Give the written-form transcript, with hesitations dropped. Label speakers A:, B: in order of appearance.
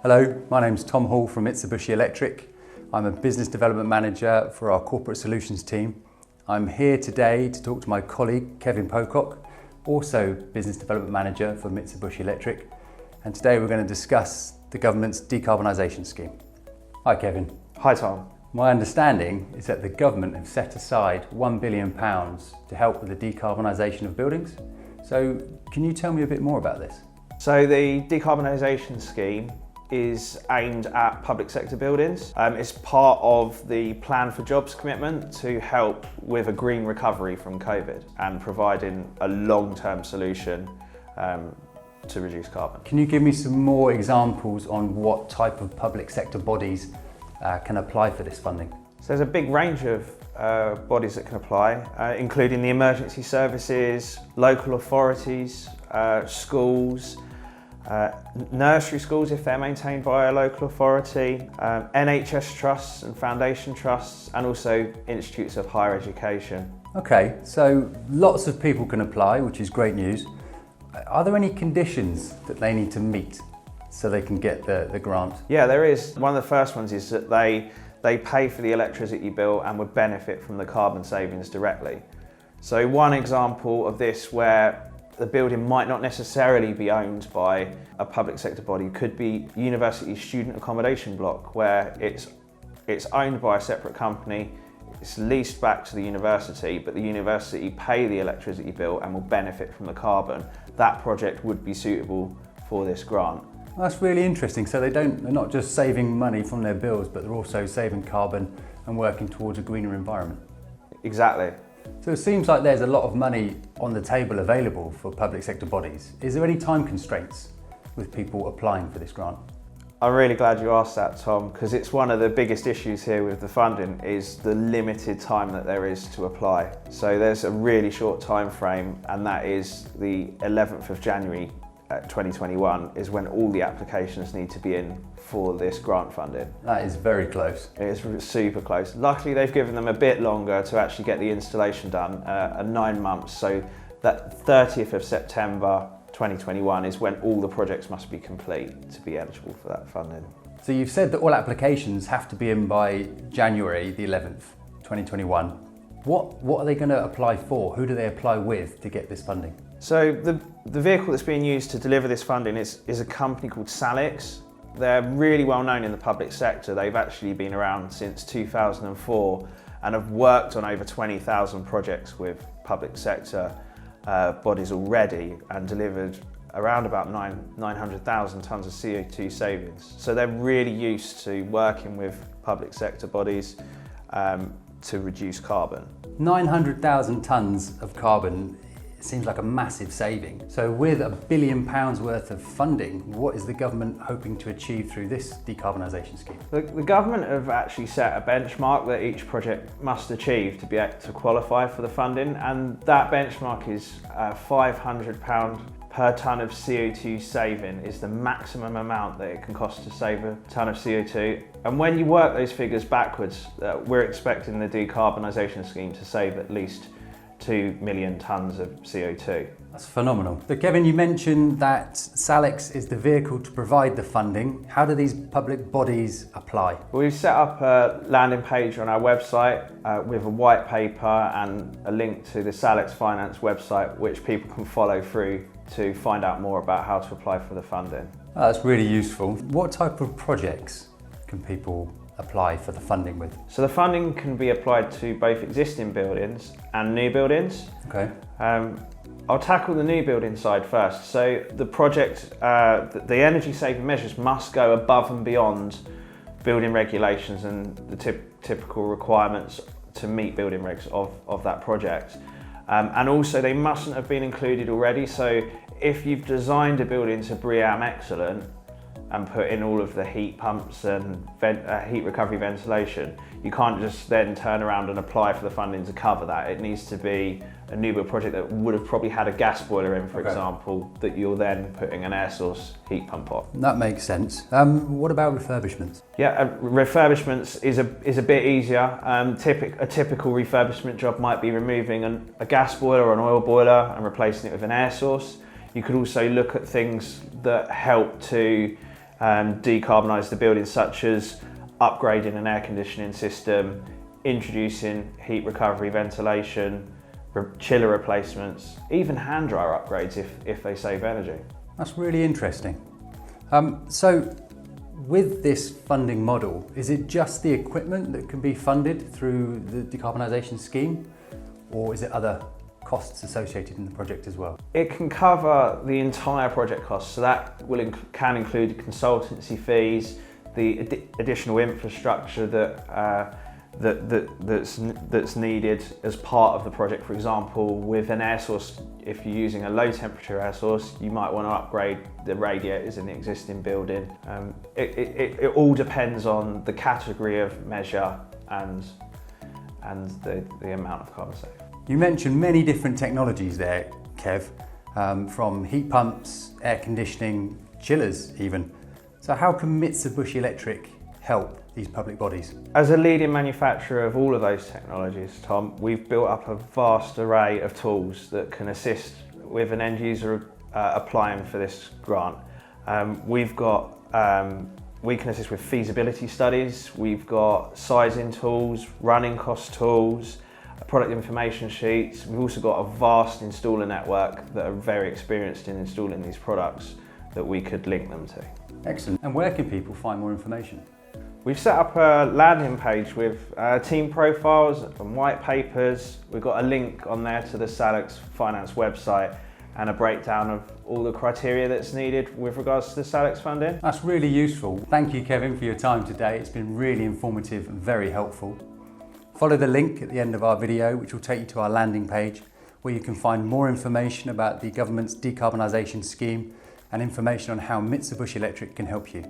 A: Hello, my name's Tom Hall from Mitsubishi Electric. I'm a business development manager for our corporate solutions team. I'm here today to talk to my colleague Kevin Pocock, also business development manager for Mitsubishi Electric. And today we're going to discuss the government's decarbonisation scheme. Hi Kevin.
B: Hi Tom.
A: My understanding is that the government have set aside £1 billion to help with the decarbonisation of buildings. So can you tell me a bit more about this?
B: So the decarbonisation scheme is aimed at public sector buildings. It's part of the Plan for Jobs commitment to help with a green recovery from COVID and providing a long-term solution to reduce carbon.
A: Can you give me some more examples on what type of public sector bodies can apply for this funding?
B: So there's a big range of bodies that can apply, including the emergency services, local authorities, schools, nursery schools if they're maintained by a local authority, NHS trusts and foundation trusts, and also institutes of higher education.
A: Okay, so lots of people can apply, which is great news. Are there any conditions that they need to meet so they can get the grant?
B: Yeah, there is. One of the first ones is that they pay for the electricity bill and would benefit from the carbon savings directly. So one example of this where the building might not necessarily be owned by a public sector body could be university student accommodation block, where it's owned by a separate company, it's leased back to the university, but the university pay the electricity bill and will benefit from the carbon. That project would be suitable for this grant.
A: That's really interesting. So they're not just saving money from their bills, but they're also saving carbon and working towards a greener environment.
B: Exactly.
A: So it seems like there's a lot of money on the table available for public sector bodies. Is there any time constraints with people applying for this grant?
B: I'm really glad you asked that, Tom, because it's one of the biggest issues here with the funding is the limited time that there is to apply. So there's a really short time frame, and that is the 11th of January 2021 is when all the applications need to be in for this grant funding.
A: That is very close.
B: It is super close. Luckily, they've given them a bit longer to actually get the installation done, 9 months. So that 30th of September 2021 is when all the projects must be complete to be eligible for that funding.
A: So you've said that all applications have to be in by January the 11th, 2021. What are they going to apply for? Who do they apply with to get this funding?
B: So the vehicle that's being used to deliver this funding is a company called Salix. They're really well known in the public sector. They've actually been around since 2004 and have worked on over 20,000 projects with public sector bodies already and delivered around about 900,000 tonnes of CO2 savings. So they're really used to working with public sector bodies to reduce carbon.
A: 900,000 tonnes of carbon seems like a massive saving. So with £1 billion worth of funding, what is the government hoping to achieve through this decarbonisation scheme?
B: The government have actually set a benchmark that each project must achieve to be able to qualify for the funding, and that benchmark is £500 per tonne of CO2 saving is the maximum amount that it can cost to save a tonne of CO2. And when you work those figures backwards, we're expecting the decarbonisation scheme to save at least 2 million tonnes of CO2.
A: That's phenomenal. So Kevin, you mentioned that Salix is the vehicle to provide the funding. How do these public bodies apply?
B: Well, we've set up a landing page on our website with a white paper and a link to the Salix Finance website, which people can follow through to find out more about how to apply for the funding.
A: Oh, that's really useful. What type of projects can people apply for the funding with?
B: So the funding can be applied to both existing buildings and new buildings.
A: Okay.
B: I'll tackle the new building side first. So the project, the energy saving measures must go above and beyond building regulations and the typical requirements to meet building regs of that project. And also they mustn't have been included already. So if you've designed a building to BREEAM Excellent and put in all of the heat pumps and heat recovery ventilation, you can't just then turn around and apply for the funding to cover that. It needs to be a new build project that would have probably had a gas boiler in, for example, that you're then putting an air source heat pump on.
A: That makes sense. What about refurbishments?
B: Yeah, refurbishments is a bit easier. A typical refurbishment job might be removing a gas boiler or an oil boiler and replacing it with an air source. You could also look at things that help to decarbonise the building, such as upgrading an air conditioning system, introducing heat recovery, ventilation, chiller replacements, even hand dryer upgrades if they save energy.
A: That's really interesting. So with this funding model, is it just the equipment that can be funded through the decarbonisation scheme, or is it other costs associated in the project as well?
B: It can cover the entire project cost, so that can include consultancy fees, the additional infrastructure that's needed as part of the project. For example, with an air source, if you're using a low temperature air source, you might want to upgrade the radiators in the existing building. It all depends on the category of measure and the amount of carbon saved.
A: You mentioned many different technologies there, Kev, from heat pumps, air conditioning, chillers even. So how can Mitsubishi Electric help these public bodies?
B: As a leading manufacturer of all of those technologies, Tom, we've built up a vast array of tools that can assist with an end user applying for this grant. We can assist with feasibility studies, we've got sizing tools, running cost tools, product information sheets. We've also got a vast installer network that are very experienced in installing these products that we could link them to.
A: Excellent. And where can people find more information?
B: We've set up a landing page with team profiles and white papers. We've got a link on there to the Salix Finance website and a breakdown of all the criteria that's needed with regards to the Salix funding.
A: That's really useful. Thank you, Kevin, for your time today. It's been really informative and very helpful. Follow the link at the end of our video, which will take you to our landing page, where you can find more information about the government's decarbonisation scheme and information on how Mitsubishi Electric can help you.